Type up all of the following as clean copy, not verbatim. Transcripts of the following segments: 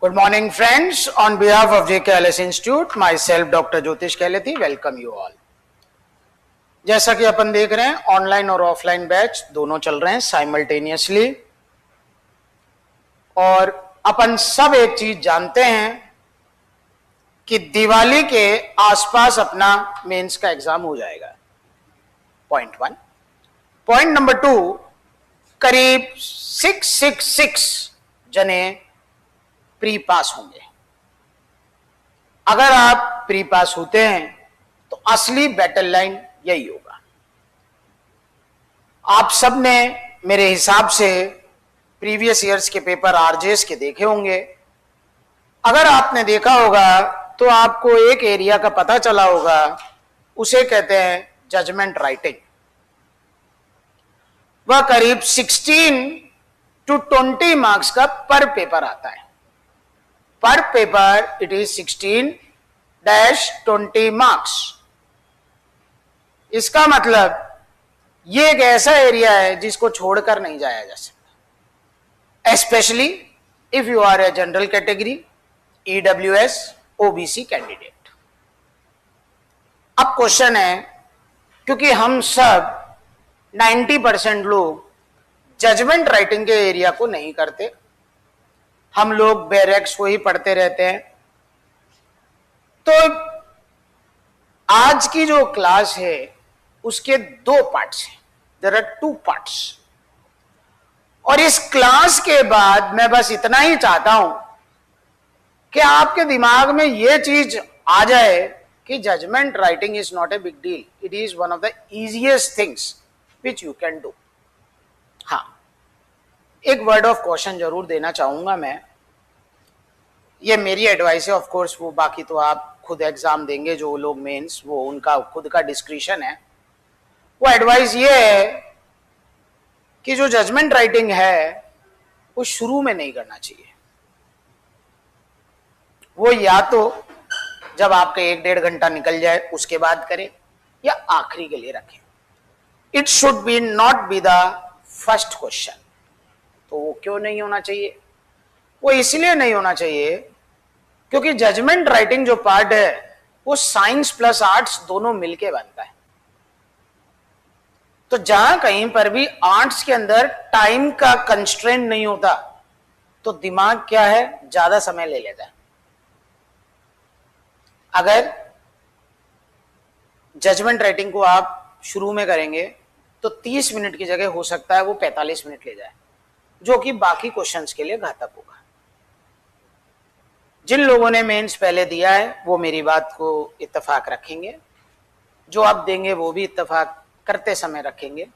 Good morning, friends. On behalf of JK Ellis Institute, myself, Dr. Jyotish Kailati, welcome you all. जैसा कि अपन देख रहे हैं, online और ऑफलाइन बैच दोनों चल रहे हैं साइमल्टेनियसली, और अपन सब एक चीज जानते हैं कि दिवाली के आसपास अपना मेंस का एग्जाम हो जाएगा. पॉइंट 1. पॉइंट नंबर 2, करीब 666 जने प्री पास होंगे. अगर आप प्री पास होते हैं तो असली बैटल लाइन यही होगा. आप सब ने मेरे हिसाब से प्रीवियस ईयर्स के पेपर आरजेएस के देखे होंगे. अगर आपने देखा होगा तो आपको एक एरिया का पता चला होगा, उसे कहते हैं जजमेंट राइटिंग. वह करीब 16 to 20 मार्क्स का पर पेपर आता है. पर पेपर इट इज 16-20 मार्क्स. इसका मतलब ये एक ऐसा एरिया है जिसको छोड़कर नहीं जाया जा सकता, especially if you are a general category, EWS, OBC candidate. अब क्वेश्चन है, क्योंकि हम सब 90% लोग जजमेंट राइटिंग के एरिया को नहीं करते, हम लोग बैरेक्स को ही पढ़ते रहते हैं, तो आज की जो क्लास है उसके 2 पार्ट्स हैं. There are 2 parts. और इस क्लास के बाद मैं बस इतना ही चाहता हूं कि आपके दिमाग में यह चीज आ जाए कि judgement writing is not a big deal. It is one of the easiest things which you can do. हाँ, एक वर्ड ऑफ क्वेश्चन जरूर देना चाहूंगा मैं. ये मेरी एडवाइस है, ऑफ कोर्स, वो बाकी तो आप खुद एग्जाम देंगे जो लोग मेंस, वो उनका खुद का डिस्क्रिशन है. वो एडवाइस ये है कि जो जजमेंट राइटिंग है वो शुरू में नहीं करना चाहिए. वो या तो जब आपका 1-1.5 घंटा निकल जाए उसके बाद करें, या आखिरी के लिए रखें. It should B not be the first question. तो वो क्यों नहीं होना चाहिए? वो इसलिए नहीं होना चाहिए क्योंकि जजमेंट राइटिंग जो पार्ट है वो साइंस प्लस आर्ट्स दोनों मिलके बनता है. तो जहां कहीं पर भी आर्ट्स के अंदर टाइम का कंस्ट्रेंट नहीं होता तो दिमाग क्या है, ज्यादा समय ले लेता है. अगर जजमेंट राइटिंग को आप शुरू में करेंगे तो 30 मिनट की जगह हो सकता है वो 45 मिनट ले जाए, जो कि बाकी क्वेश्चंस के लिए घातक होगा. जिन लोगों ने मेंस पहले दिया है वो मेरी बात को इत्तेफाक रखेंगे, जो आप देंगे वो भी इत्तेफाक करते समय रखेंगे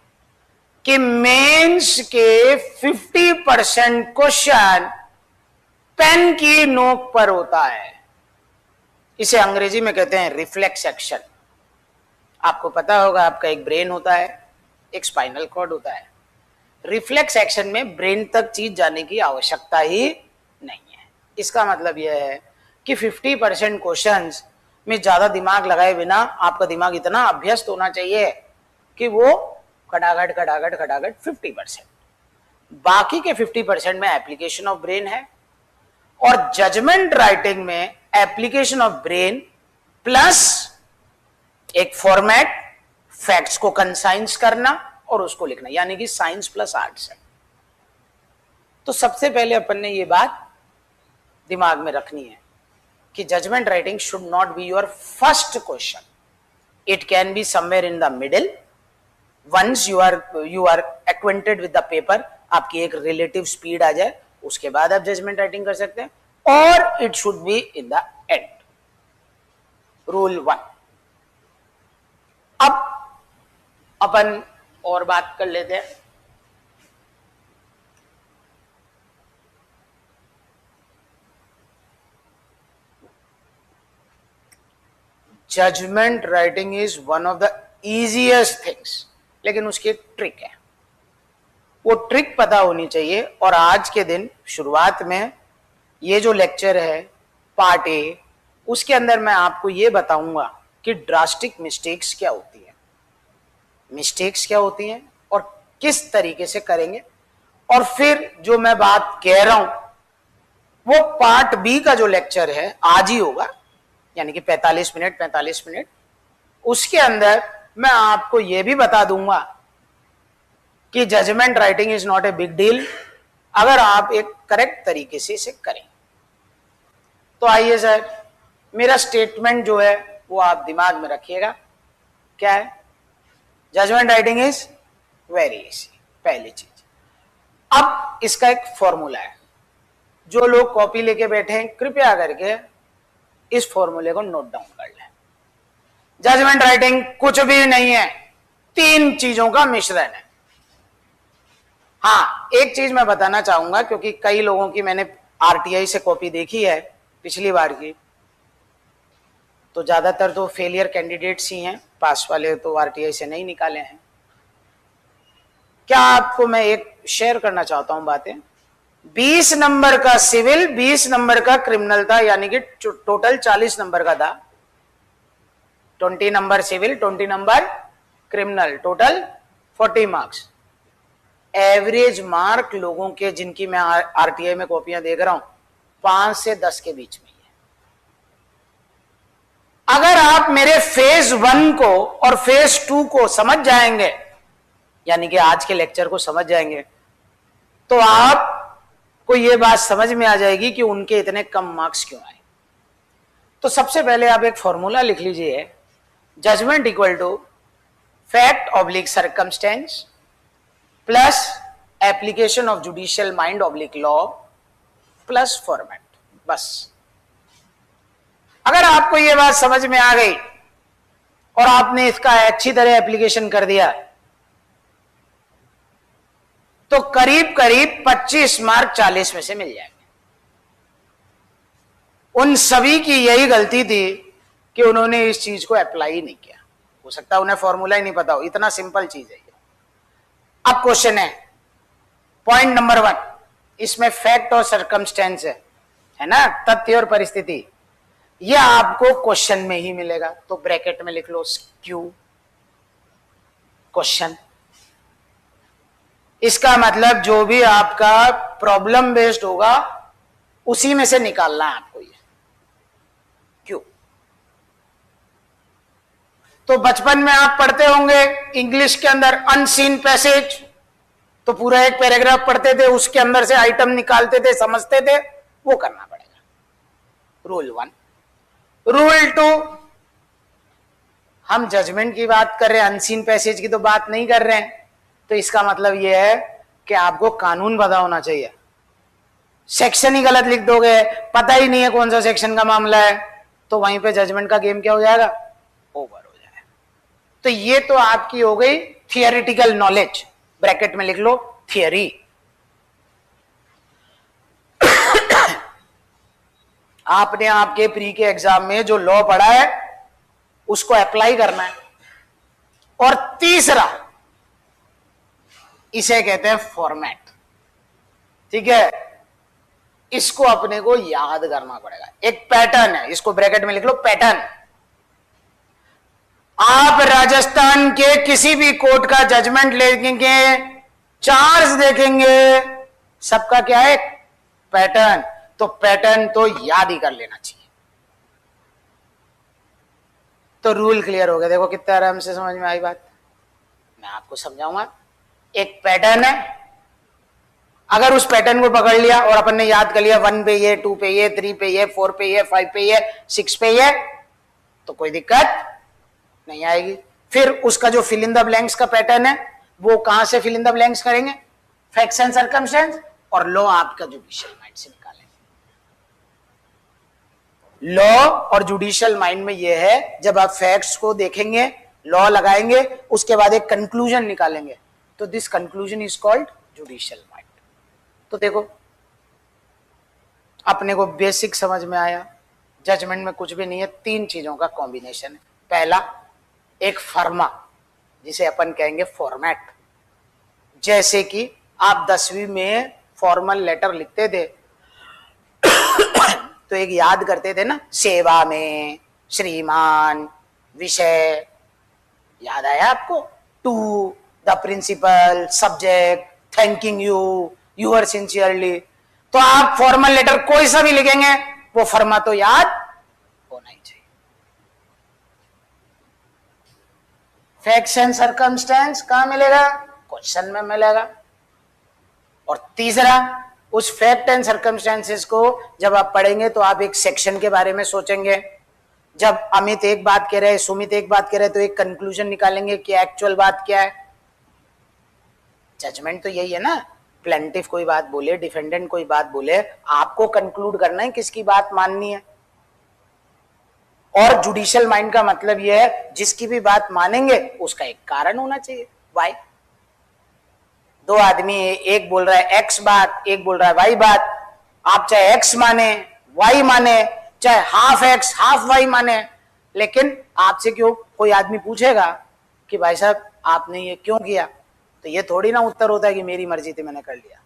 कि मेंस के 50% क्वेश्चन पेन की नोक पर होता है. इसे अंग्रेजी में कहते हैं रिफ्लेक्स एक्शन. आपको पता होगा, आपका एक ब्रेन होता है, एक स्पाइनल कॉर्ड होता है. रिफ्लेक्स एक्शन में ब्रेन तक चीज जाने की आवश्यकता ही नहीं है. इसका मतलब यह है कि 50% क्वेश्चंस में ज्यादा दिमाग लगाए बिना आपका दिमाग इतना अभ्यस्त होना चाहिए कि वो खटाखट 50%. बाकी के 50% में एप्लीकेशन ऑफ ब्रेन है. और जजमेंट राइटिंग में एप्लीकेशन ऑफ ब्रेन प्लस एक फॉर्मेट, फैक्ट्स को कंसाइंस करना और उसको लिखना, यानी कि साइंस प्लस आर्ट्स है. तो सबसे पहले अपन ने ये बात दिमाग में रखनी है कि judgement writing should not be your first question. It can be somewhere in the middle. Once you are acquainted with the paper, आपकी एक रिलेटिव स्पीड आ जाए, उसके बाद आप जजमेंट राइटिंग कर सकते हैं. और it should be in the end. Rule 1. अब अपन और बात कर लेते हैं. Judgement writing is one of the easiest things, लेकिन उसकी एक ट्रिक है. वो ट्रिक पता होनी चाहिए. और आज के दिन शुरुआत में ये जो लेक्चर है पार्ट ए, उसके अंदर मैं आपको ये बताऊंगा कि ड्रास्टिक मिस्टेक्स क्या होती है, मिस्टेक्स क्या होती हैं और किस तरीके से करेंगे. और फिर जो मैं बात कह रहा हूं वो पार्ट बी का जो लेक्चर है आज ही होगा, यानी कि 45 मिनट, उसके अंदर मैं आपको यह भी बता दूंगा कि judgement writing is not a big deal अगर आप एक करेक्ट तरीके से इसे करें। तो आइए सर, मेरा स्टेटमेंट जो है वो आप दिमाग में रखिएगा। क्या है? Judgement writing is very easy, पहली चीज। अब इसका एक फॉर्मूला है, जो लोग कॉपी लेके बैठे हैं कृपया करके इस फॉर्मूले को नोट डाउन कर लें। जजमेंट राइटिंग कुछ भी नहीं है, तीन चीजों का मिश्रण है। हाँ, एक चीज मैं बताना चाहूंगा, क्योंकि कई लोगों की मैंने आरटीआई से कॉपी देखी है पिछली बार की, तो ज्यादातर तो फेलियर कैंडिडेट्स ही हैं, पास वाले तो आरटीआई से नहीं निकाले हैं। क्या आपको मैं एक शेयर करना चाहता हूं बातें। 20 नंबर का सिविल, 20 नंबर का क्रिमिनल था, यानी कि टोटल 40 नंबर का था। 20 number civil, 20 number criminal, total 40 marks. Average mark लोगों के जिनकी मैं आरटीआई में कॉपियां देख रहा हूं 5 से 10 के बीच में है। अगर आप मेरे फेज 1 को और फेज 2 को समझ जाएंगे, यानी कि आज के लेक्चर को समझ जाएंगे, तो आपको यह बात समझ में आ जाएगी कि उनके इतने कम मार्क्स क्यों आए। तो सबसे पहले आप एक फॉर्मूला लिख लीजिए, judgement equal to fact oblique circumstance plus application of judicial mind oblique law plus format. बस अगर आपको यह बात समझ में आ गई और आपने इसका अच्छी तरह एप्लीकेशन कर दिया, तो करीब करीब 25 मार्क 40 में से मिल जाएंगे। उन सभी की यही गलती थी कि उन्होंने इस चीज को अप्लाई नहीं किया। हो सकता है उन्हें फॉर्मूला ही नहीं पता हो, इतना सिंपल चीज है ये। अब क्वेश्चन है पॉइंट नंबर 1, इसमें फैक्ट और सर्कमस्टेंस है ना, तथ्य और परिस्थिति। यह आपको क्वेश्चन में ही मिलेगा, तो ब्रैकेट में लिख लो क्यू क्वेश्चन। इसका मतलब जो भी आपका प्रॉब्लम बेस्ड होगा उसी में से निकालना है आपको ये क्यू। तो बचपन में आप पढ़ते होंगे इंग्लिश के अंदर अनसीन पैसेज, तो पूरा एक पैराग्राफ पढ़ते थे, उसके अंदर से आइटम निकालते थे, समझते थे, वो करना पड़ेगा। रूल 1। रूल 2, हम जजमेंट की बात कर रहे हैं, अनसीन पैसेज की तो बात नहीं कर रहे हैं। तो इसका मतलब यह है कि आपको कानून पता होना चाहिए। सेक्शन ही गलत लिख दोगे, पता ही नहीं है कौन सा सेक्शन का मामला है, तो वहीं पे जजमेंट का गेम क्या हो जाएगा? ओवर हो जाएगा। तो ये तो आपकी हो गई थियोरिटिकल नॉलेज, ब्रैकेट में लिख लो थियरी। आपने आपके प्री के एग्जाम में जो लॉ पढ़ा है उसको अप्लाई करना है। और तीसरा, इसे कहते हैं फॉर्मेट। ठीक है, इसको अपने को याद करना पड़ेगा। एक पैटर्न है, इसको ब्रैकेट में लिख लो पैटर्न। आप राजस्थान के किसी भी कोर्ट का जजमेंट लेंगे, चार्ज देखेंगे, सबका क्या है? पैटर्न। तो पैटर्न तो याद ही कर लेना चाहिए। तो रूल क्लियर हो गया। देखो कितना आराम से समझ में आई बात। मैं आपको समझाऊंगा। एक पैटर्न है, अगर उस पैटर्न को पकड़ लिया और अपन ने याद कर लिया 1 पे ये, 2 पे ये, 3 पे ये, 4 पे ये, 5 पे ये, 6 पे ये, तो कोई दिक्कत नहीं आएगी। फिर उसका जो फिल इन द ब्लैंक्स का पैटर्न है, वो कहां से फिल इन द ब्लैंक्स करेंगे? फैक्ट्स एंड सर्कमस्टेंस और लॉ आपका जुडिशियल माइंड से निकालेंगे। लॉ और जुडिशियल माइंड में यह है, जब आप फैक्ट्स को देखेंगे, लॉ लगाएंगे, उसके बाद एक कंक्लूजन निकालेंगे, तो this conclusion is called judicial mind. तो देखो अपने को बेसिक समझ में आया। जजमेंट में कुछ भी नहीं है, 3 चीजों का कॉम्बिनेशन है। पहला, एक फर्मा, जिसे अपन कहेंगे फॉर्मेट। जैसे कि आप 10वीं में फॉर्मल लेटर लिखते थे तो एक याद करते थे ना, सेवा में, श्रीमान, विषय, याद आया आपको? To, the principal, subject, thanking you, yours sincerely. तो आप फॉर्मल लेटर कोई सा भी लिखेंगे, वो फर्मा तो याद होना ही चाहिए। फैक्ट्स एंड सर्कमस्टेंस कहां मिलेगा? क्वेश्चन में मिलेगा। और तीसरा, उस फैक्ट एंड सर्कमस्टेंसेस को जब आप पढ़ेंगे तो आप एक सेक्शन के बारे में सोचेंगे। जब अमित एक बात कह रहे हैं, सुमित एक बात कह रहे हैं, तो एक कंक्लूजन निकालेंगे कि एक्चुअल बात क्या है। जजमेंट तो यही है ना, प्लेंटिफ कोई बात बोले, डिफेंडेंट कोई बात बोले, आपको कंक्लूड करना है किसकी बात माननी है। और जुडिशियल माइंड का मतलब यह है जिसकी भी बात मानेंगे उसका एक कारण होना चाहिए। वाई? दो आदमी, एक बोल रहा है एक्स बात, एक बोल रहा है वाई बात, आप चाहे एक्स माने, वाई माने, चाहे हाफ एक्स हाफ वाई माने, लेकिन आपसे क्यों कोई आदमी पूछेगा कि भाई साहब आपने ये क्यों किया, तो ये थोड़ी ना उत्तर होता है कि मेरी मर्जी थी मैंने कर लिया।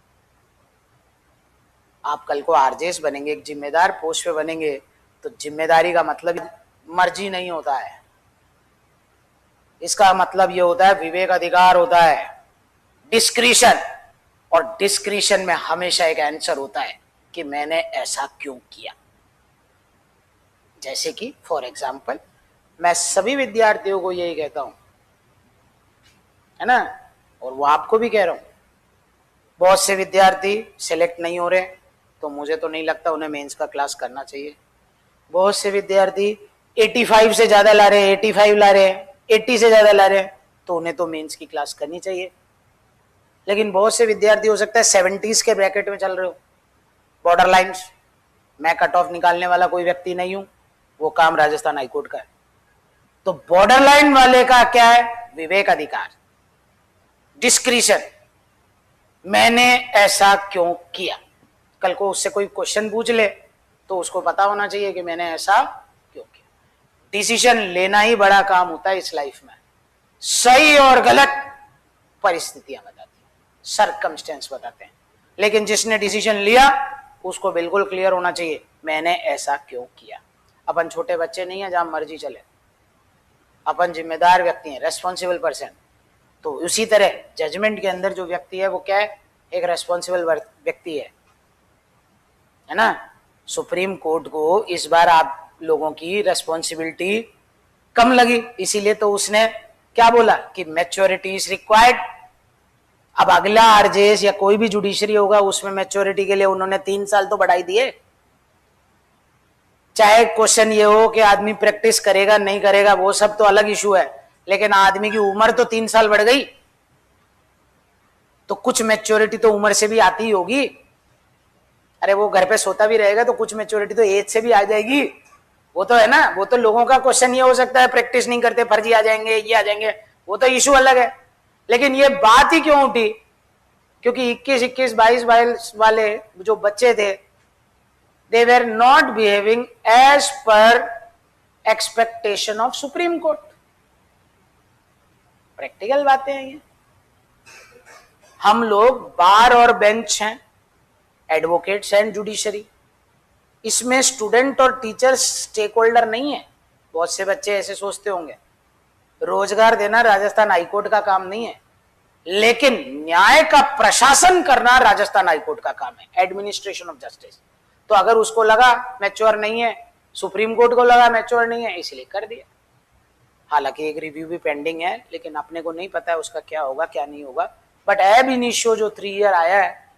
आप कल को आरजेएस बनेंगे, एक जिम्मेदार पोस्ट पे बनेंगे, तो जिम्मेदारी का मतलब मर्जी नहीं होता है, इसका मतलब ये होता है विवेक अधिकार होता है, डिस्क्रिशन। और डिस्क्रिशन में हमेशा एक आंसर होता है कि मैंने ऐसा क्यों किया। जैसे कि फॉर एग्जाम्पल मैं सभी विद्यार्थियों को यही कहता हूं, है ना, और वो आपको भी कह रहा हूं, बहुत से विद्यार्थी सिलेक्ट नहीं हो रहे, तो मुझे तो नहीं लगता उन्हें मेंस का क्लास करना चाहिए। बहुत से विद्यार्थी 85 से ज्यादा ला रहे हैं, 85 ला रहे हैं, 80 से ज्यादा ला रहे हैं, तो उन्हें तो मेंस की क्लास करनी चाहिए। लेकिन बहुत से विद्यार्थी हो सकता है 70s के ब्रैकेट में चल रहे हो, बॉर्डर लाइन्स। मैं कट ऑफ निकालने वाला कोई व्यक्ति नहीं हूं, वो काम राजस्थान हाईकोर्ट का है। तो बॉर्डर लाइन वाले का क्या है? विवेक अधिकार, डिस्क्रिशन, मैंने ऐसा क्यों किया। कल को उससे कोई क्वेश्चन पूछ ले तो उसको पता होना चाहिए कि मैंने ऐसा क्यों किया। डिसीजन लेना ही बड़ा काम होता है इस लाइफ में। सही और गलत परिस्थितियां बताती हैं, सर्कमस्टेंस बताते हैं, लेकिन जिसने डिसीजन लिया उसको बिल्कुल क्लियर होना चाहिए मैंने ऐसा क्यों किया। अपन छोटे बच्चे नहीं है जहां मर्जी चले, अपन जिम्मेदार व्यक्ति हैं, रेस्पॉन्सिबल पर्सन। तो उसी तरह जजमेंट के अंदर जो व्यक्ति है वो क्या है? एक रेस्पॉन्सिबल व्यक्ति है ना। सुप्रीम कोर्ट को इस बार आप लोगों की रेस्पॉन्सिबिलिटी कम लगी, इसीलिए तो उसने क्या बोला कि मैच्योरिटी इज रिक्वायर्ड। अब अगला आरजेएस या कोई भी जुडिशरी होगा उसमें मैच्योरिटी के लिए उन्होंने 3 साल तो बढ़ाई दिए। चाहे क्वेश्चन ये हो कि आदमी प्रैक्टिस करेगा नहीं करेगा, वो सब तो अलग इशू है, लेकिन आदमी की उम्र तो 3 साल बढ़ गई, तो कुछ मैच्योरिटी तो उम्र से भी आती ही होगी। अरे वो घर पे सोता भी रहेगा तो कुछ मैच्योरिटी तो एज से भी आ जाएगी, वो तो है ना। वो तो लोगों का क्वेश्चन ये हो सकता है प्रैक्टिस नहीं करते फर्जी आ जाएंगे, ये आ जाएंगे, वो तो इशू अलग है। लेकिन ये बात ही क्यों उठी? क्योंकि 21, 21, 22 वाले जो बच्चे थे, they were not behaving as per expectation of supreme court. Practical बातें हैं ये। हम लोग बार और बेंच हैं, एडवोकेट्स एंड जुडिशरी, इसमें स्टूडेंट और टीचर स्टेक होल्डर नहीं है। बहुत से बच्चे ऐसे सोचते होंगे रोजगार देना राजस्थान हाईकोर्ट का काम नहीं है, लेकिन न्याय का प्रशासन करना राजस्थान हाईकोर्ट का काम है, एडमिनिस्ट्रेशन ऑफ जस्टिस। तो अगर उसको लगा मैच्योर नहीं है, सुप्रीम कोर्ट को लगा मैच्योर नहीं है, इसलिए कर दिया। हालांकि एक रिव्यू भी पेंडिंग है, लेकिन अपने को नहीं पता है उसका क्या होगा क्या नहीं होगा। बट एब इनिशियो जो 3 ईयर आया है,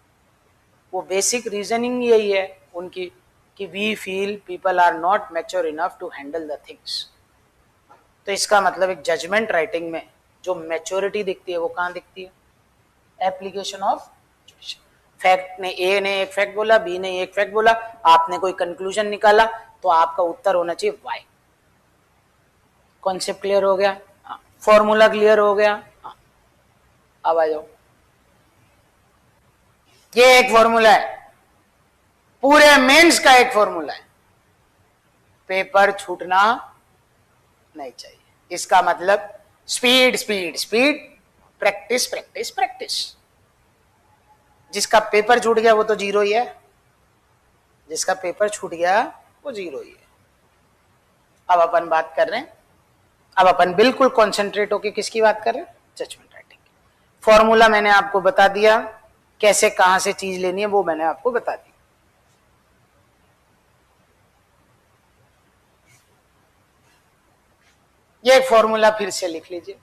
वो बेसिक रीजनिंग यही है उनकी कि we feel people are not mature enough to handle the things. तो इसका मतलब एक जजमेंट राइटिंग में जो मैच्योरिटी दिखती है वो कहां दिखती है? एप्लीकेशन ऑफ फैक्ट ने, ए ने एक फैक्ट बोला, बी ने एक फैक्ट बोला, आपने कोई कंक्लूजन निकाला, तो आपका उत्तर होना चाहिए वाई। कॉन्सेप्ट क्लियर हो गया? फॉर्मूला क्लियर हो गया? अब आ जाओ, ये एक फॉर्मूला है, पूरे मेंस का एक फॉर्मूला है, पेपर छूटना नहीं चाहिए। इसका मतलब speed speed speed, practice practice practice. जिसका पेपर छूट गया वो तो जीरो ही है, जिसका पेपर छूट गया वो जीरो ही है। अब अपन बात कर रहे हैं, अब अपन बिल्कुल कॉन्सेंट्रेट होके किसकी बात कर रहे हैं? Judgement writing. फॉर्मूला मैंने आपको बता दिया, कैसे कहां से चीज लेनी है वो मैंने आपको बता दी। ये एक फॉर्मूला फिर से लिख लीजिए,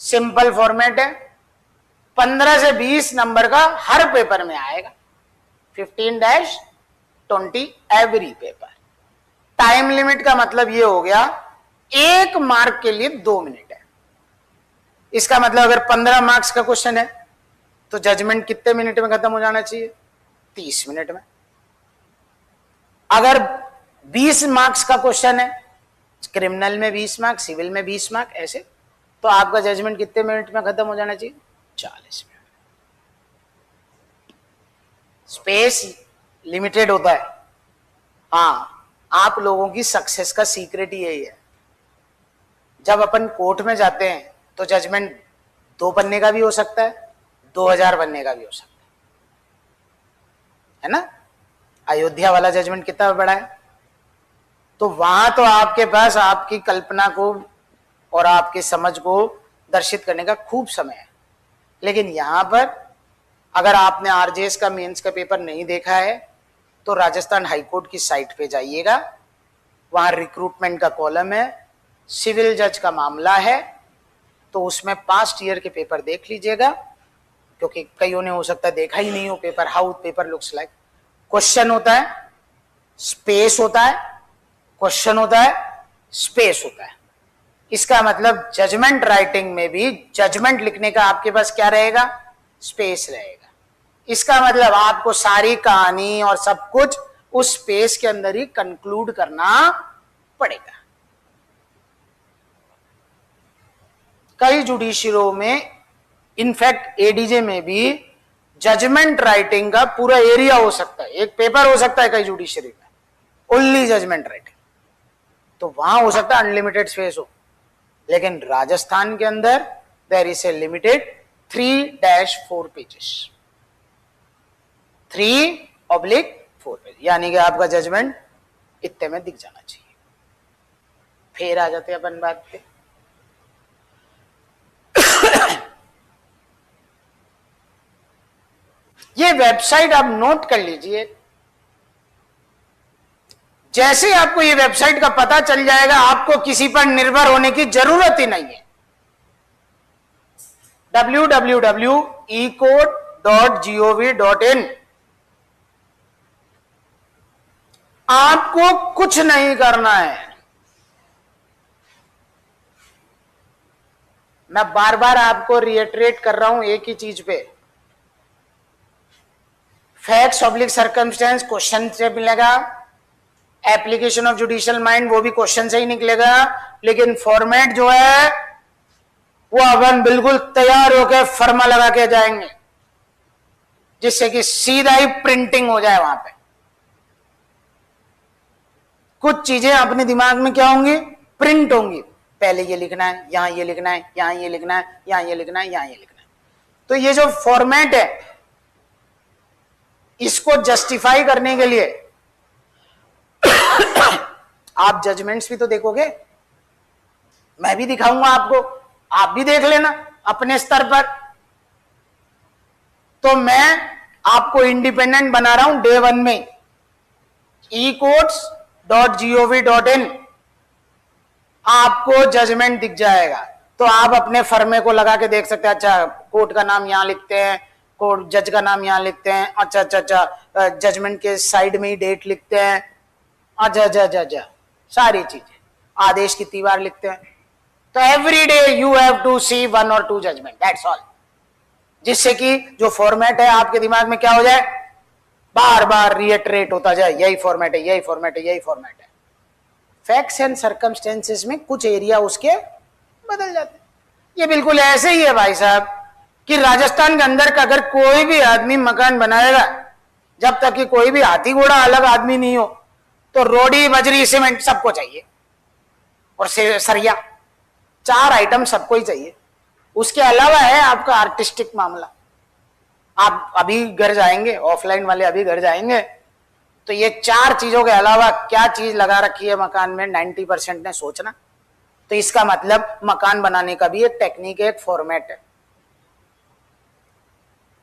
सिंपल फॉर्मेट है, 15 से 20 नंबर का हर पेपर में आएगा, 15-20 एवरी पेपर। टाइम लिमिट का मतलब ये हो गया, एक मार्क के लिए 2 मिनट है। इसका मतलब अगर 15 मार्क्स का क्वेश्चन है तो जजमेंट कितने मिनट में खत्म हो जाना चाहिए? 30 मिनट में। अगर 20 मार्क्स का क्वेश्चन है, क्रिमिनल में 20 मार्क, सिविल में 20 मार्क, ऐसे, तो आपका जजमेंट कितने मिनट में खत्म हो जाना चाहिए? 40 मिनट। स्पेस लिमिटेड होता है। हाँ, आप लोगों की सक्सेस का सीक्रेट ही यही है। जब अपन कोर्ट में जाते हैं तो जजमेंट 2 पन्ने का भी हो सकता है, 2000 पन्ने का भी हो सकता है ना? अयोध्या वाला जजमेंट कितना बड़ा है, तो वहां तो आपके पास आपकी कल्पना को और आपकी समझ को दर्शित करने का खूब समय है। लेकिन यहां पर अगर आपने आरजेएस का मेंस का पेपर नहीं देखा है तो राजस्थान हाईकोर्ट की साइट पे जाइएगा, वहां रिक्रूटमेंट का कॉलम है, सिविल जज का मामला है, तो उसमें पास्ट ईयर के पेपर देख लीजिएगा, क्योंकि कईयों ने हो सकता है देखा ही नहीं हो paper, how paper looks like. Question होता है, स्पेस होता है, क्वेश्चन होता है, स्पेस होता है। इसका मतलब जजमेंट राइटिंग में भी जजमेंट लिखने का आपके पास क्या रहेगा? स्पेस रहेगा। इसका मतलब आपको सारी कहानी और सब कुछ उस स्पेस के अंदर ही कंक्लूड करना पड़ेगा। कई जुडिशियरों में, इनफैक्ट एडीजे में भी जजमेंट राइटिंग का पूरा एरिया हो सकता है, एक पेपर हो सकता है कई जुडिशरी में ओनली जजमेंट राइटिंग, तो वहां हो सकता है अनलिमिटेड स्पेस हो। लेकिन राजस्थान के अंदर there is a limited 3-4 pages, 3/4 page, यानी कि आपका जजमेंट इतने में दिख जाना चाहिए। फिर आ जाते हैं अपन बात पे, ये वेबसाइट आप नोट कर लीजिए। जैसे ही आपको ये वेबसाइट का पता चल जाएगा, आपको किसी पर निर्भर होने की जरूरत ही नहीं है। www.ecode.gov.in। आपको कुछ नहीं करना है। मैं बार बार आपको रिएटरेट कर रहा हूं एक ही चीज पे, फैक्ट्स ऑब्लिक सर्कमस्टेंस क्वेश्चन से मिलेगा, एप्लीकेशन ऑफ जुडिशियल माइंड वो भी क्वेश्चन से ही निकलेगा, लेकिन फॉर्मेट जो है वो अपन बिल्कुल तैयार होकर फर्मा लगा के जाएंगे, जिससे कि सीधा ही प्रिंटिंग हो जाए। वहां पे कुछ चीजें अपने दिमाग में क्या होंगी? प्रिंट होंगी। पहले ये लिखना है, यहां ये लिखना है, यहां ये लिखना है, यहां ये लिखना है, यहां ये लिखना है। तो ये जो फॉर्मेट है, इसको जस्टिफाई करने के लिए आप जजमेंट्स भी तो देखोगे, मैं भी दिखाऊंगा आपको, आप भी देख लेना अपने स्तर पर। तो मैं आपको इंडिपेंडेंट बना रहा हूं डे 1 में। ecourts.gov.in आपको जजमेंट दिख जाएगा, तो आप अपने फर्मे को लगा के देख सकते हैं। अच्छा, कोर्ट का नाम यहां लिखते हैं, कोर्ट जज का नाम यहां लिखते हैं, अच्छा अच्छा अच्छा, जजमेंट के साइड में ही डेट लिखते हैं, अच्छा अच्छा अच्छा, सारी चीजें, आदेश कितनी बार लिखते हैं। तो every day you have to see 1 or 2 judgement, that's all, जिससे कि जो फॉर्मेट है आपके दिमाग में क्या हो जाए? बार बार रिएटरेट होता जाए, यही फॉर्मेट है, यही फॉर्मेट है, यही फॉर्मेट है। फैक्ट्स एंड सर्कमस्टेंसेस में कुछ एरिया उसके बदल जाते हैं। ये बिल्कुल ऐसे ही है भाई साहब कि राजस्थान के अंदर का अगर कोई भी आदमी मकान बनाएगा, जब तक कि कोई भी हाथी घोड़ा अलग आदमी नहीं हो, तो रोडी बजरी सीमेंट सबको चाहिए, और सरिया, 4 आइटम सबको ही चाहिए। उसके अलावा है आपका आर्टिस्टिक मामला। आप अभी घर जाएंगे, ऑफलाइन वाले अभी घर जाएंगे, तो ये 4 चीजों के अलावा क्या चीज लगा रखी है मकान में, 90% ने सोचना। तो इसका मतलब मकान बनाने का भी एक टेक्निक है, एक फॉर्मेट है।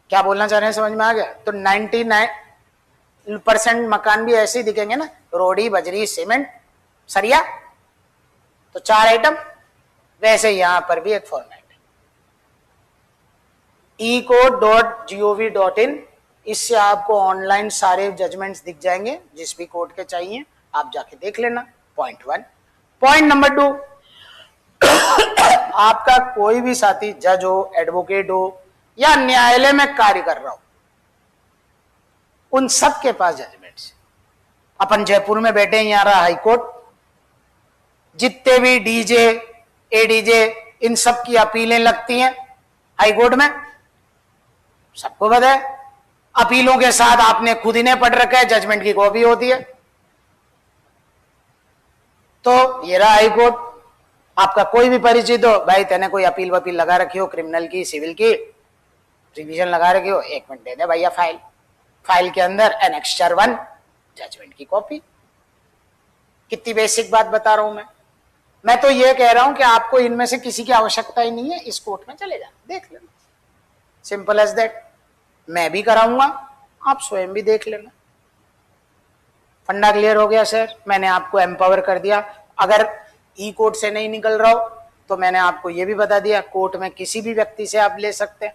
क्या बोलना चाह रहे हैं, समझ में आ गया? तो 99% मकान भी ऐसे ही दिखेंगे ना, रोडी बजरी सीमेंट सरिया, तो 4 आइटम। वैसे यहां पर भी एक फॉर्मेट है, ecode.gov.in। इससे आपको ऑनलाइन सारे जजमेंट्स दिख जाएंगे, जिस भी कोर्ट के चाहिए आप जाके देख लेना। पॉइंट 1। पॉइंट नंबर 2, आपका कोई भी साथी जज हो, एडवोकेट हो या न्यायालय में कार्य कर रहा हो, उन सब के पास जजमेंट्स। अपन जयपुर में बैठे हैं, यहां रहा हाई कोर्ट, जितने भी डीजे, एडीजे, इन सब की अपीलें लगती हैं हाई कोर्ट में, सबको पता है। अपीलों के साथ आपने खुद ही ने पढ़ रखा है, जजमेंट की कॉपी होती है। तो ये रहा हाई कोर्ट। आपका कोई भी परिचित हो, भाई तेने कोई अपील वपील लगा रखी हो, क्रिमिनल की, सिविल की, रिवीजन लगा रखी हो, 1 मिनट दे दे भैया फाइल। फाइल के अंदर एनेक्स्चर 1 जजमेंट की कॉपी। कितनी बेसिक बात बता रहा हूं मैं तो ये कह रहा हूं कि आपको इनमें से किसी की आवश्यकता ही नहीं है, इस कोर्ट में चले जाना, देख लेना, सिंपल एज दैट। मैं भी कराऊंगा, आप स्वयं भी देख लेना। फंडा क्लियर हो गया सर? मैंने आपको एम्पावर कर दिया। अगर ई कोर्ट से नहीं निकल रहा हो तो मैंने आपको यह भी बता दिया, कोर्ट में किसी भी व्यक्ति से आप ले सकते हैं।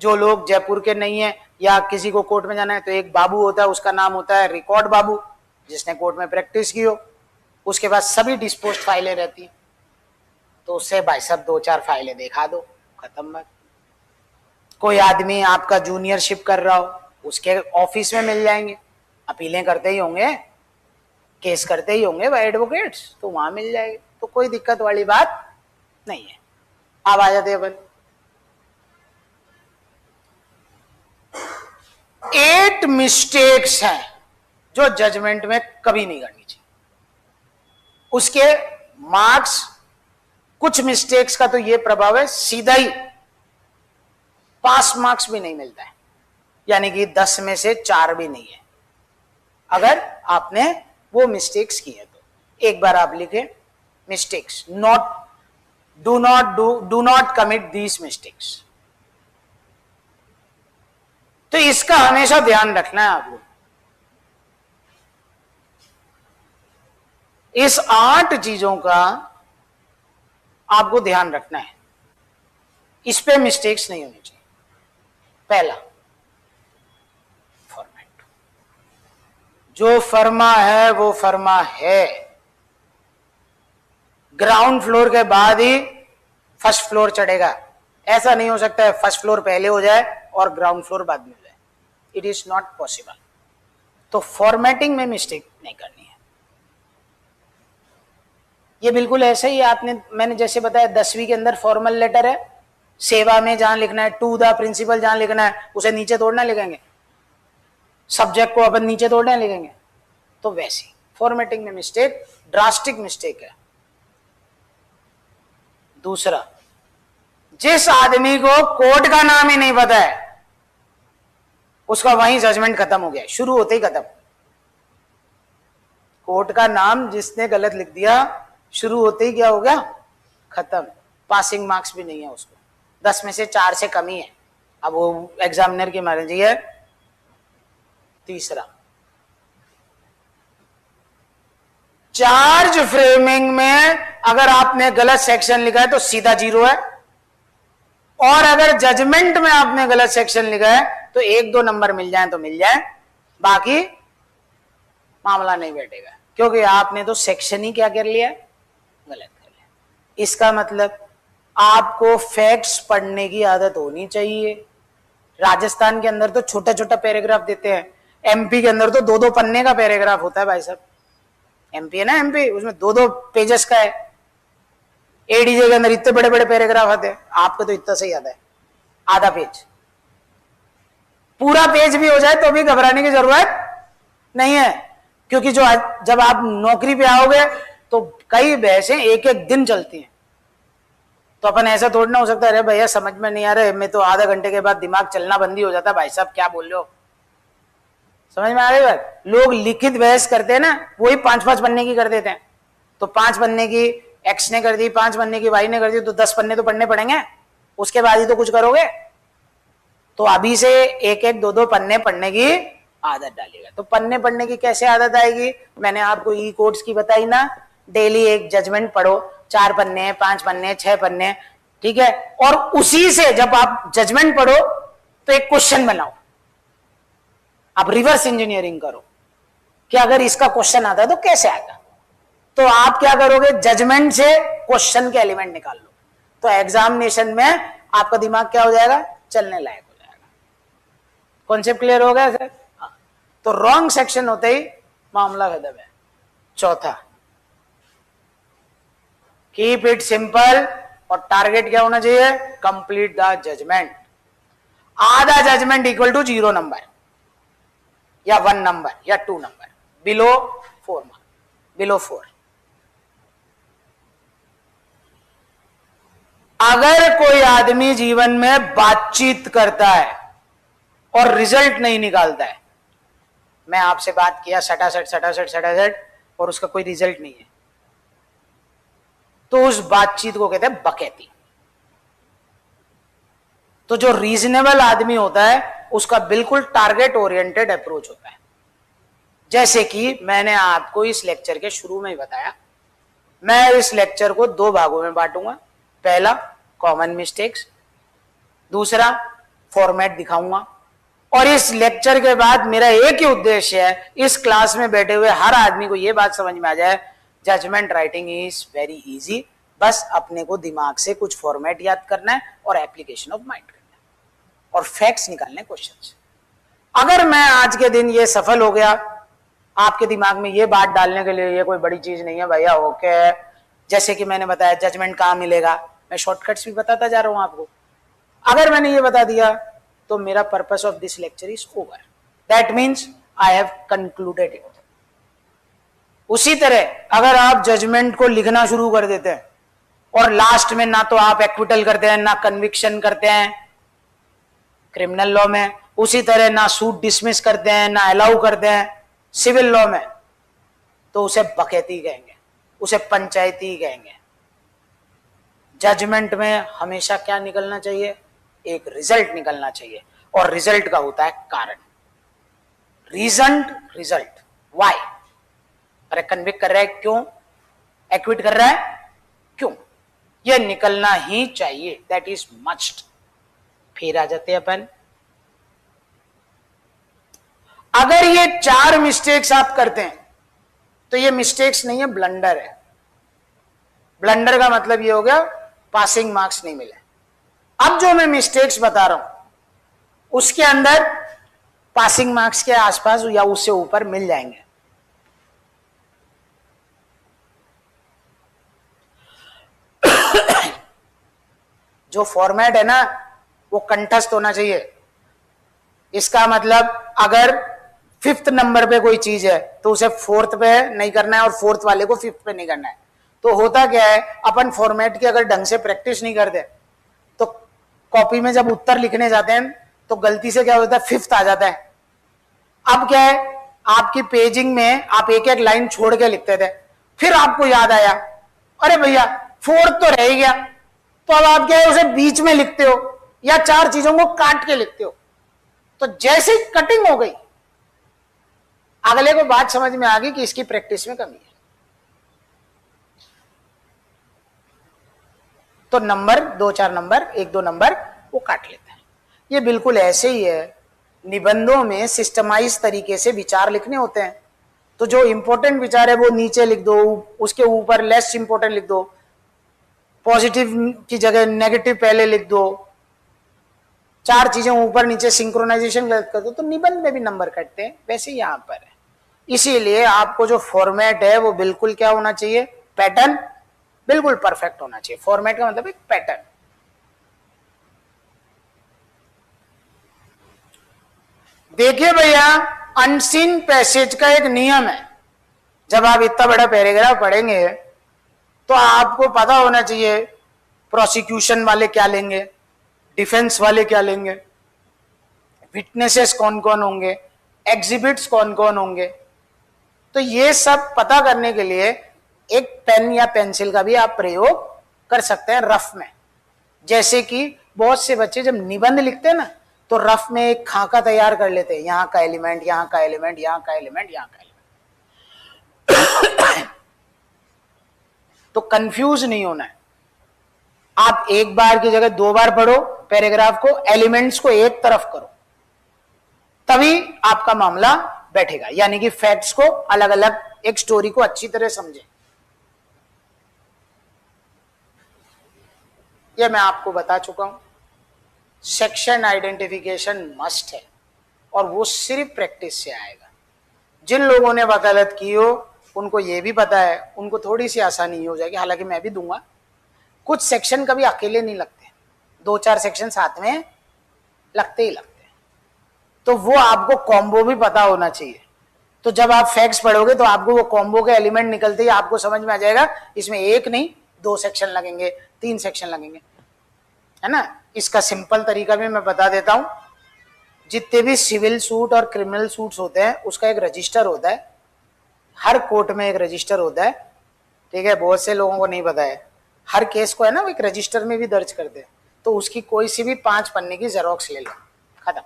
जो लोग जयपुर के नहीं है या किसी को कोर्ट में जाना है, तो एक बाबू होता है, उसका नाम होता है रिकॉर्ड बाबू, जिसने कोर्ट में प्रैक्टिस की हो। उसके बाद सभी डिस्पोज्ड फाइलें रहती हैं, तो उससे भाई साहब 2-4 फाइलें दिखा दो, खत्म बात। कोई आदमी आपका जूनियरशिप कर रहा हो, उसके ऑफिस में मिल जाएंगे, अपीलें करते ही होंगे, केस करते ही होंगे भाई एडवोकेट्स, तो वहां मिल जाएगी, तो कोई दिक्कत वाली बात नहीं है। अब आ जाते अपन 8 मिस्टेक्स हैं जो जजमेंट में कभी नहीं करनी चाहिए। उसके मार्क्स, कुछ मिस्टेक्स का तो ये प्रभाव है सीधा ही पास मार्क्स भी नहीं मिलता है, यानी कि 10 में से 4 भी नहीं है अगर आपने वो मिस्टेक्स की है। तो एक बार आप लिखें mistakes, do not commit these mistakes. तो इसका हमेशा ध्यान रखना है आपको। इस 8 चीजों का आपको ध्यान रखना है, इस पे मिस्टेक्स नहीं होनी चाहिए। पहला, फॉर्मेट, जो फर्मा है वो फर्मा है। ग्राउंड फ्लोर के बाद ही फर्स्ट फ्लोर चढ़ेगा, ऐसा नहीं हो सकता है फर्स्ट फ्लोर पहले हो जाए और ग्राउंड फ्लोर बाद में हो जाए, इट इज नॉट पॉसिबल। तो फॉर्मेटिंग में मिस्टेक नहीं करनी है। ये बिल्कुल ऐसे ही मैंने जैसे बताया 10वीं के अंदर फॉर्मल लेटर है, सेवा में जहां लिखना है, टू द प्रिंसिपल जहां लिखना है, उसे नीचे तोड़ना लिखेंगे, सब्जेक्ट को अपन नीचे तोड़ना लिखेंगे। तो वैसे फॉर्मेटिंग में मिस्टेक ड्रास्टिक मिस्टेक है। दूसरा, जिस आदमी को कोर्ट का नाम ही नहीं पता है, उसका वहीं जजमेंट खत्म हो गया, शुरू होते ही खत्म। कोर्ट का नाम जिसने गलत लिख दिया, शुरू होते ही क्या हो गया, खत्म। पासिंग मार्क्स भी नहीं है उसको, 10 में से 4 से कम ही है। अब वो एग्जामिनर की मर्जी है। तीसरा, चार्ज फ्रेमिंग में अगर आपने गलत सेक्शन लिखा है तो सीधा 0 है, और अगर जजमेंट में आपने गलत सेक्शन लिखा है तो 1-2 नंबर मिल जाए तो मिल जाए, बाकी मामला नहीं बैठेगा, क्योंकि आपने तो सेक्शन ही क्या कर लिया, गलत कर लिया। इसका मतलब आपको फैक्ट्स पढ़ने की आदत होनी चाहिए। राजस्थान के अंदर तो छोटा छोटा पैराग्राफ देते हैं, एमपी के अंदर तो 2-2 पन्ने का पैराग्राफ होता है भाई साहब। एमपी है ना, एमपी, उसमें 2-2 पेजेस का है। एडीजे के अंदर इतने बड़े बड़े पैराग्राफ आते हैं, आपको तो इतना सही आता है, आधा पेज। पूरा पेज भी हो जाए तो भी घबराने की जरूरत नहीं है, क्योंकि जब आप नौकरी पे आओगे तो कई बहसें 1-1 दिन चलती हैं। तो अपन ऐसा थोड़ा ना हो सकता है, अरे भैया समझ में नहीं आ रहा है, मैं तो आधा घंटे के बाद दिमाग चलना बंद ही हो जाता है, भाई साहब क्या बोल रहे हो, समझ में आ रही बात। लोग लिखित बहस करते हैं ना, वही 5-5 पन्ने की कर देते हैं। तो 5 पन्ने की एक्स ने कर दी, 5 पन्ने की वाई ने कर दी, तो 10 पन्ने तो पढ़ने पड़ेंगे, उसके बाद ही तो कुछ करोगे। तो अभी से 1-1, 2-2 पन्ने पढ़ने की आदत डालिएगा। तो पन्ने पढ़ने की कैसे आदत आएगी, मैंने आपको ई कोर्ट्स की बताई ना, डेली एक जजमेंट पढ़ो, 4 पन्ने, 5 पन्ने, 6 पन्ने, ठीक है। और उसी से जब आप जजमेंट पढ़ो तो एक क्वेश्चन बनाओ, आप रिवर्स इंजीनियरिंग करो कि अगर इसका क्वेश्चन आता है तो कैसे आएगा। तो आप क्या करोगे, जजमेंट से क्वेश्चन के एलिमेंट निकाल लो, तो एग्जामिनेशन में आपका दिमाग क्या हो जाएगा, चलने लायक हो जाएगा। कॉन्सेप्ट क्लियर हो गया सर? हाँ। तो रॉन्ग सेक्शन होते ही मामला खत्म है। चौथा, कीप इट सिंपल, और टारगेट क्या होना चाहिए, कंप्लीट द जजमेंट। आधा जजमेंट इक्वल टू 0 नंबर या 1 नंबर या 2 नंबर, बिलो 4 मार्क, बिलो 4। अगर कोई आदमी जीवन में बातचीत करता है और रिजल्ट नहीं निकालता है, मैं आपसे बात किया सटासट और उसका कोई रिजल्ट नहीं है, तो उस बातचीत को कहते हैं बकैती। तो जो रीजनेबल आदमी होता है उसका बिल्कुल टारगेट ओरिएंटेड अप्रोच होता है। जैसे कि मैंने आपको इस लेक्चर के शुरू में ही बताया, मैं इस लेक्चर को 2 भागों में बांटूंगा। पहला कॉमन मिस्टेक्स, दूसरा फॉर्मेट दिखाऊंगा। और इस लेक्चर के बाद मेरा एक ही उद्देश्य है, इस क्लास में बैठे हुए हर आदमी को यह बात समझ में आ जाए, judgement writing is very easy. बस अपने को दिमाग से कुछ फॉर्मेट याद करना है और एप्लीकेशन ऑफ माइंड करना है और फैक्ट्स निकालने क्वेश्चन से। अगर मैं आज के दिन ये सफल हो गया, आपके दिमाग में ये बात डालने के लिए ये कोई बड़ी चीज नहीं है भैया, ओके। जैसे कि मैंने बताया जजमेंट कहां मिलेगा, मैं शॉर्टकट्स भी बताता जा रहा हूं आपको। अगर मैंने ये बता दिया तो मेरा purpose of this lecture is over, that means I have concluded it. उसी तरह अगर आप जजमेंट को लिखना शुरू कर देते हैं और लास्ट में ना तो आप एक्विटल करते हैं ना कन्विक्शन करते हैं क्रिमिनल लॉ में, उसी तरह ना सूट डिसमिस करते हैं ना अलाउ करते हैं सिविल लॉ में, तो उसे बकैती कहेंगे, उसे पंचायती कहेंगे। जजमेंट में हमेशा क्या निकलना चाहिए, एक रिजल्ट निकलना चाहिए, और रिजल्ट का होता है कारण, रीजन रिजल्ट, व्हाई। अरे कन्विक्ट कर रहा है क्यों, एक्विट कर रहा है क्यों, यह निकलना ही चाहिए, दैट इज मस्ट। फिर आ जाते हैं अपन, अगर ये 4 मिस्टेक्स आप करते हैं तो ये मिस्टेक्स नहीं है, ब्लंडर है। ब्लंडर का मतलब ये हो गया पासिंग मार्क्स नहीं मिले। अब जो मैं मिस्टेक्स बता रहा हूं उसके अंदर पासिंग मार्क्स के आसपास या उससे ऊपर मिल जाएंगे। जो फॉर्मेट है ना वो कंठस्थ होना चाहिए। इसका मतलब अगर 5th नंबर पे कोई चीज है तो उसे 4th पे नहीं करना है और 4th वाले को 5th पे नहीं करना है। तो होता क्या है, अपन फॉर्मेट की अगर ढंग से प्रैक्टिस नहीं करते तो कॉपी में जब उत्तर लिखने जाते हैं तो गलती से क्या होता है, 5th आ जाता है। अब क्या है, आपकी पेजिंग में आप एक एक लाइन छोड़ के लिखते थे, फिर आपको याद आया अरे भैया 4th तो रह ही गया, तो अब आप क्या है उसे बीच में लिखते हो या 4 चीजों को काट के लिखते हो। तो जैसे कटिंग हो गई, अगले को बात समझ में आ गई कि इसकी प्रैक्टिस में कमी है, तो नंबर 2-4 नंबर 1-2 नंबर वो काट लेता है। ये बिल्कुल ऐसे ही है, निबंधों में सिस्टमाइज तरीके से विचार लिखने होते हैं। तो जो इंपॉर्टेंट विचार है वो नीचे लिख दो, उसके ऊपर लेस इंपॉर्टेंट लिख दो, पॉजिटिव की जगह नेगेटिव पहले लिख दो, 4 चीजें ऊपर नीचे सिंक्रोनाइजेशन कर दो, तो निबंध में भी नंबर कटते हैं। वैसे ही यहां पर है। इसीलिए आपको जो फॉर्मेट है वो बिल्कुल क्या होना चाहिए, पैटर्न बिल्कुल परफेक्ट होना चाहिए। फॉर्मेट का मतलब एक पैटर्न। देखिए भैया, अनसीन पैसेज का एक नियम है। जब आप इतना बड़ा पैराग्राफ पढ़ेंगे तो आपको पता होना चाहिए प्रोसिक्यूशन वाले क्या लेंगे, डिफेंस वाले क्या लेंगे, विटनेसेस कौन कौन होंगे, एग्जिबिट्स कौन कौन होंगे। तो ये सब पता करने के लिए एक पेन या पेंसिल का भी आप प्रयोग कर सकते हैं रफ में। जैसे कि बहुत से बच्चे जब निबंध लिखते हैं ना तो रफ में एक खाका तैयार कर लेते हैं, यहां का एलिमेंट, यहां का एलिमेंट, यहां का एलिमेंट, यहां का एलिमेंट। तो कंफ्यूज नहीं होना है। आप एक बार की जगह 2 बार पढ़ो पैराग्राफ को, एलिमेंट्स को एक तरफ करो, तभी आपका मामला बैठेगा। यानी कि फैक्ट्स को अलग अलग, एक स्टोरी को अच्छी तरह समझें। यह मैं आपको बता चुका हूं। सेक्शन आइडेंटिफिकेशन मस्ट है और वो सिर्फ प्रैक्टिस से आएगा। जिन लोगों ने वकालत की हो उनको ये भी पता है, उनको थोड़ी सी आसानी हो जाएगी। हालांकि मैं भी दूंगा। कुछ सेक्शन कभी अकेले नहीं लगते, 2-4 सेक्शन साथ में लगते ही लगते हैं। तो वो आपको कॉम्बो भी पता होना चाहिए। तो जब आप फैक्ट्स पढ़ोगे तो आपको वो कॉम्बो के एलिमेंट निकलते ही आपको समझ में आ जाएगा, इसमें 1 नहीं 2 सेक्शन लगेंगे, 3 सेक्शन लगेंगे, है ना। इसका सिंपल तरीका भी मैं बता देता हूं। जितने भी सिविल सूट और क्रिमिनल सूट्स होते हैं उसका एक रजिस्टर होता है। हर कोर्ट में एक रजिस्टर होता है, ठीक है। बहुत से लोगों को नहीं पता है। हर केस को है ना वो एक रजिस्टर में भी दर्ज करते हैं। तो उसकी कोई सी भी 5 पन्ने की जेरोक्स ले लो, खत्म।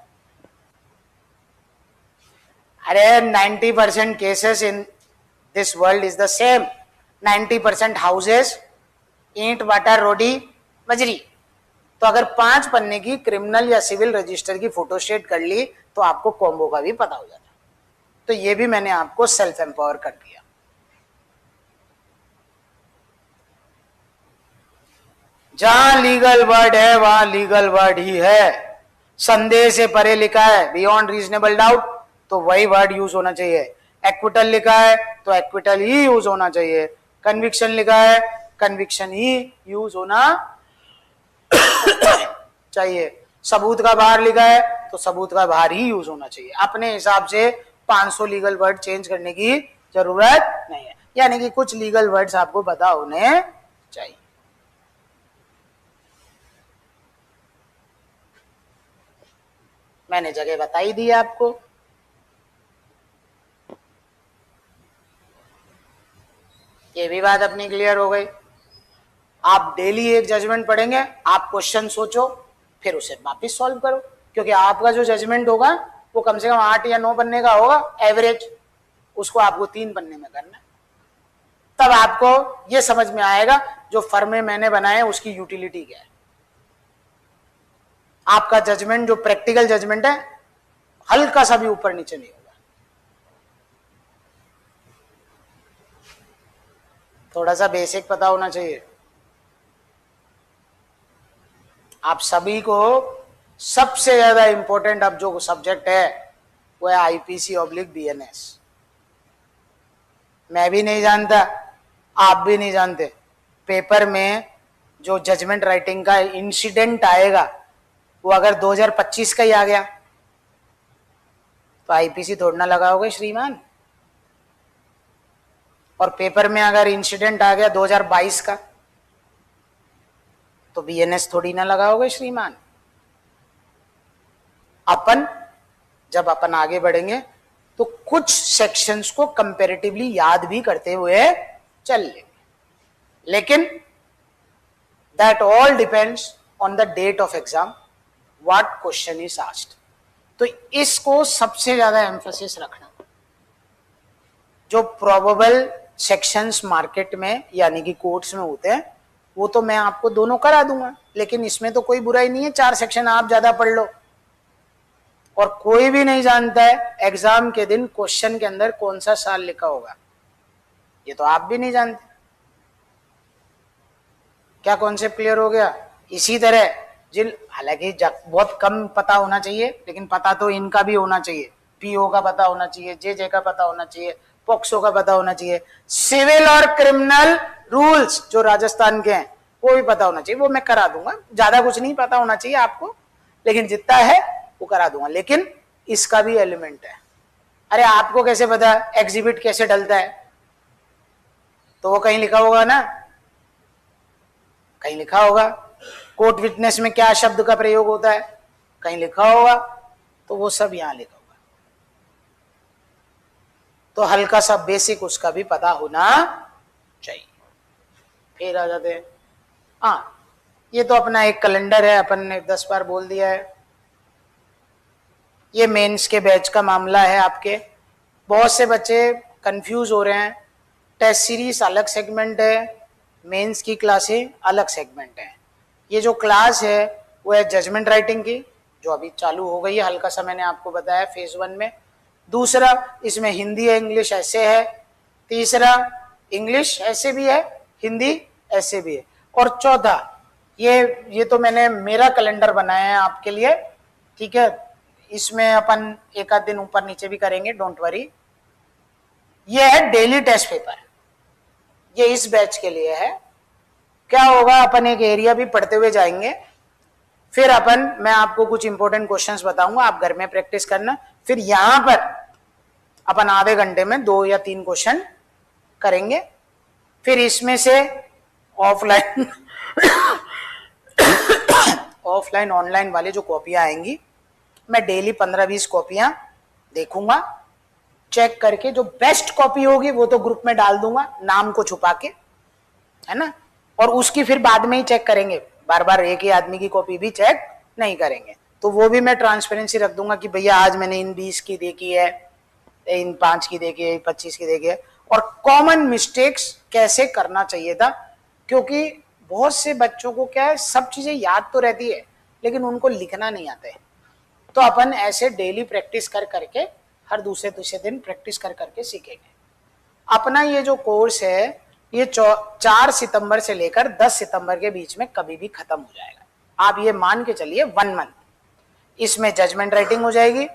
अरे 90% cases in this world is the same. 90% houses ईंट वाटर रोडी बजरी। तो अगर 5 पन्ने की क्रिमिनल या सिविल रजिस्टर की फोटोस्टेट कर ली तो आपको कॉम्बो का भी पता हो जाता है। तो ये भी मैंने आपको सेल्फ एम्पावर कर दिया। जहां लीगल वर्ड है वहां लीगल वर्ड ही है। संदेह से परे लिखा है बियॉन्ड रीजनेबल डाउट, तो वही वर्ड यूज होना चाहिए। एक्विटल लिखा है तो एक्विटल ही यूज होना चाहिए। कन्विक्शन लिखा है, कन्विक्शन ही यूज होना चाहिए। सबूत का भार लिखा है तो सबूत का भार ही यूज होना चाहिए। अपने हिसाब से 500 लीगल वर्ड चेंज करने की जरूरत नहीं है। यानी कि कुछ लीगल वर्ड्स आपको पता होने चाहिए। मैंने जगह बताई दी आपको। ये भी बात अपनी क्लियर हो गई। आप डेली एक जजमेंट पढ़ेंगे, आप क्वेश्चन सोचो, फिर उसे वापिस सॉल्व करो। क्योंकि आपका जो जजमेंट होगा वो कम से कम 8 या 9 पन्ने का होगा एवरेज, उसको आपको 3 पन्ने में करना है। तब आपको ये समझ में आएगा जो फर्में मैंने बनाए उसकी यूटिलिटी क्या है। आपका जजमेंट जो प्रैक्टिकल जजमेंट है हल्का सा भी ऊपर नीचे नहीं होगा। थोड़ा सा बेसिक पता होना चाहिए। आप सभी को सबसे ज्यादा इंपॉर्टेंट अब जो सब्जेक्ट है वो है IPC/BNS। मैं भी नहीं जानता, आप भी नहीं जानते। पेपर में जो जजमेंट राइटिंग का इंसिडेंट आएगा वो अगर 2025 का ही आ गया तो IPC थोड़ा ना लगाओगे श्रीमान। और पेपर में अगर इंसिडेंट आ गया 2022 का तो BNS थोड़ी ना लगाओगे श्रीमान। जब अपन आगे बढ़ेंगे तो कुछ सेक्शंस को कंपैरेटिवली याद भी करते हुए चल लेंगे, लेकिन that all depends on the date of exam, what question is asked. तो इसको सबसे ज्यादा एम्फेसिस रखना। जो प्रोबेबल सेक्शंस मार्केट में यानी कि कोर्ट्स में होते हैं वो तो मैं आपको दोनों करा दूंगा, लेकिन इसमें तो कोई बुराई नहीं है 4 सेक्शन आप ज्यादा पढ़ लो। और कोई भी नहीं जानता है एग्जाम के दिन क्वेश्चन के अंदर कौन सा साल लिखा होगा, ये तो आप भी नहीं जानते। क्या कॉन्सेप्ट क्लियर हो गया? इसी तरह हालांकि बहुत कम पता होना चाहिए, लेकिन पता तो इनका भी होना चाहिए। PO का पता होना चाहिए, JJ का पता होना चाहिए, पॉक्सो का पता होना चाहिए, सिविल और क्रिमिनल रूल्स जो राजस्थान के हैं वो भी पता होना चाहिए। वो मैं करा दूंगा, ज्यादा कुछ नहीं पता होना चाहिए आपको, लेकिन जितना है वो करा दूंगा। लेकिन इसका भी एलिमेंट है। अरे आपको कैसे पता एग्जिबिट कैसे डलता है? तो वो कहीं लिखा होगा ना, कहीं लिखा होगा। कोर्ट विटनेस में क्या शब्द का प्रयोग होता है, कहीं लिखा होगा। तो वो सब यहां लिखा होगा। तो हल्का सा बेसिक उसका भी पता होना चाहिए। फिर आ जाते हैं, हाँ ये तो अपना एक कैलेंडर है, अपन ने 10 बार बोल दिया है। ये मेंस के बैच का मामला है। आपके बहुत से बच्चे कंफ्यूज हो रहे हैं। टेस्ट सीरीज अलग सेगमेंट है, मेंस की क्लासें अलग सेगमेंट है। ये जो क्लास है वो है जजमेंट राइटिंग की, जो अभी चालू हो गई है, हल्का सा मैंने आपको बताया फेज 1 में। दूसरा इसमें हिंदी है, इंग्लिश ऐसे है। तीसरा इंग्लिश ऐसे भी है, हिंदी ऐसे भी है। और चौथा ये तो मैंने मेरा कैलेंडर बनाया है आपके लिए, ठीक है। इसमें अपन एक आध दिन ऊपर नीचे भी करेंगे, डोंट वरी। ये है डेली टेस्ट पेपर, ये इस बैच के लिए है। क्या होगा, अपन एक एरिया भी पढ़ते हुए जाएंगे, फिर मैं आपको कुछ इंपॉर्टेंट क्वेश्चंस बताऊंगा, आप घर में प्रैक्टिस करना। फिर यहां पर अपन आधे घंटे में 2 या 3 क्वेश्चन करेंगे। फिर इसमें से ऑफलाइन ऑफलाइन ऑनलाइन वाले जो कॉपियां आएंगी, मैं डेली 15-20 कॉपियां देखूंगा, चेक करके जो बेस्ट कॉपी होगी वो तो ग्रुप में डाल दूंगा नाम को छुपा के, है ना। और उसकी फिर बाद में ही चेक करेंगे, बार बार एक ही आदमी की कॉपी भी चेक नहीं करेंगे। तो वो भी मैं ट्रांसपेरेंसी रख दूंगा कि भैया आज मैंने इन 20 की देखी है, इन 5 की देखी है, 25 की देखी है। और कॉमन मिस्टेक्स कैसे करना चाहिए था, क्योंकि बहुत से बच्चों को क्या है, सब चीजें याद तो रहती है लेकिन उनको लिखना नहीं आता है। तो अपन ऐसे डेली प्रैक्टिस कर करके हर दूसरे दिन प्रैक्टिस कर करके सीखेंगे। अपना ये जो कोर्स है ये 4 सितंबर से लेकर 10 सितंबर के बीच में कभी भी खत्म हो जाएगा। आप ये मान के चलिए 1 मंथ। इसमें जजमेंट राइटिंग हो जाएगी,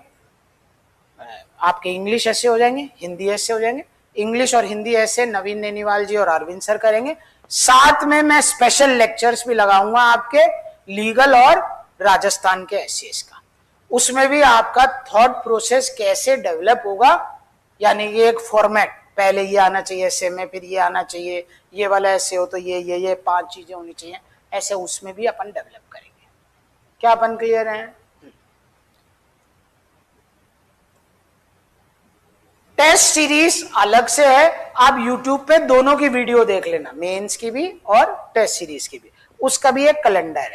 आपके इंग्लिश ऐसे हो जाएंगे, हिंदी ऐसे हो जाएंगे। इंग्लिश और हिंदी ऐसे नवीन नेनीवाल जी और अरविंद सर करेंगे। साथ में मैं स्पेशल लेक्चर्स भी लगाऊंगा आपके लीगल और राजस्थान के एससीएस का। उसमें भी आपका थॉट प्रोसेस कैसे डेवलप होगा, यानी ये एक फॉर्मेट, पहले ये आना चाहिए ऐसे में, फिर ये आना चाहिए, ये वाला ऐसे हो तो ये 5 चीजें होनी चाहिए, ऐसे उसमें भी अपन डेवलप करेंगे। क्या अपन क्लियर हैं? टेस्ट सीरीज अलग से है, आप YouTube पे दोनों की वीडियो देख लेना, मेंस की भी और टेस्ट सीरीज की भी। उसका भी एक कैलेंडर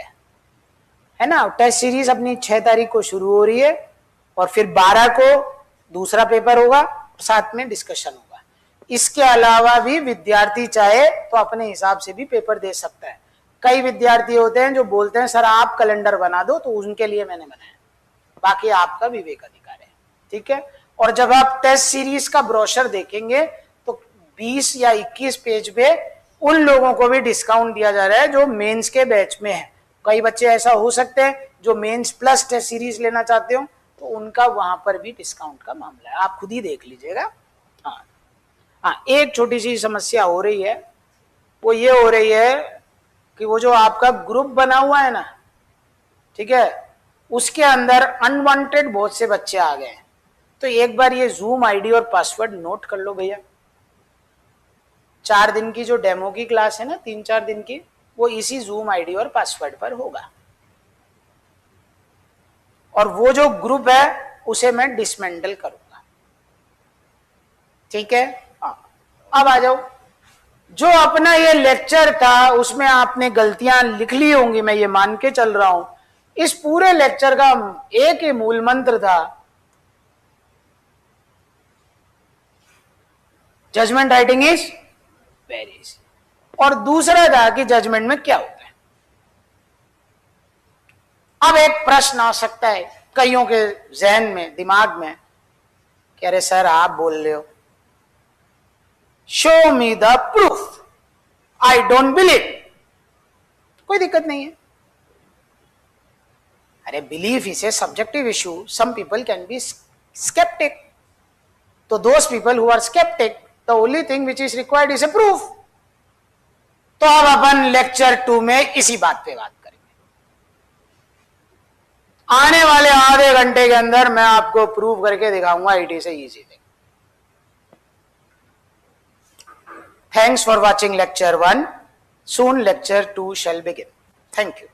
है ना। टेस्ट सीरीज अपनी 6 तारीख को शुरू हो रही है और फिर 12 को दूसरा पेपर होगा, साथ में डिस्कशन होगा। इसके अलावा भी विद्यार्थी चाहे तो अपने हिसाब से भी पेपर दे सकता है। कई विद्यार्थी होते हैं जो बोलते हैं सर आप कैलेंडर बना दो, तो उनके लिए मैंने बनाया, बाकी आपका विवेक अधिकार है, ठीक है। और जब आप टेस्ट सीरीज का ब्रोशर देखेंगे तो 20 या 21 पेज पे उन लोगों को भी डिस्काउंट दिया जा रहा है जो मेंस के बैच में है। कई बच्चे ऐसा हो सकते हैं जो मेंस प्लस टेस्ट सीरीज लेना चाहते हो, तो उनका वहां पर भी डिस्काउंट का मामला है, आप खुद ही देख लीजिएगा। हाँ, एक छोटी सी समस्या हो रही है, वो ये हो रही है कि वो जो आपका ग्रुप बना हुआ है ना, ठीक है, उसके अंदर अनवांटेड बहुत से बच्चे आ गए हैं। तो एक बार ये जूम आईडी और पासवर्ड नोट कर लो भैया। 4 दिन की जो डेमो की क्लास है ना, 3-4 दिन की, वो इसी जूम आईडी और पासवर्ड पर होगा। और वो जो ग्रुप है उसे मैं डिसमेंटल करूंगा, ठीक है। अब आ जाओ, जो अपना ये लेक्चर था उसमें आपने गलतियां लिख ली होंगी, मैं ये मान के चल रहा हूं। इस पूरे लेक्चर का एक ही मूल मंत्र था, judgement writing is very easy. और दूसरा था कि जजमेंट में क्या होता है। अब एक प्रश्न आ सकता है कईयों के जहन में, दिमाग में, कि अरे सर आप बोल रहे हो, show me the proof, I don't believe. कोई दिक्कत नहीं है। अरे belief is a subjective issue, some people can be sceptic, तो those people who are sceptic, the only thing which is required is a proof. तो अब अपन lecture 2 में इसी बात पे बात करेंगे। आने वाले आधे घंटे के अंदर मैं आपको प्रूफ करके दिखाऊंगा it is a easy thing. Thanks for watching lecture 1. Soon lecture 2 shall begin. Thank you.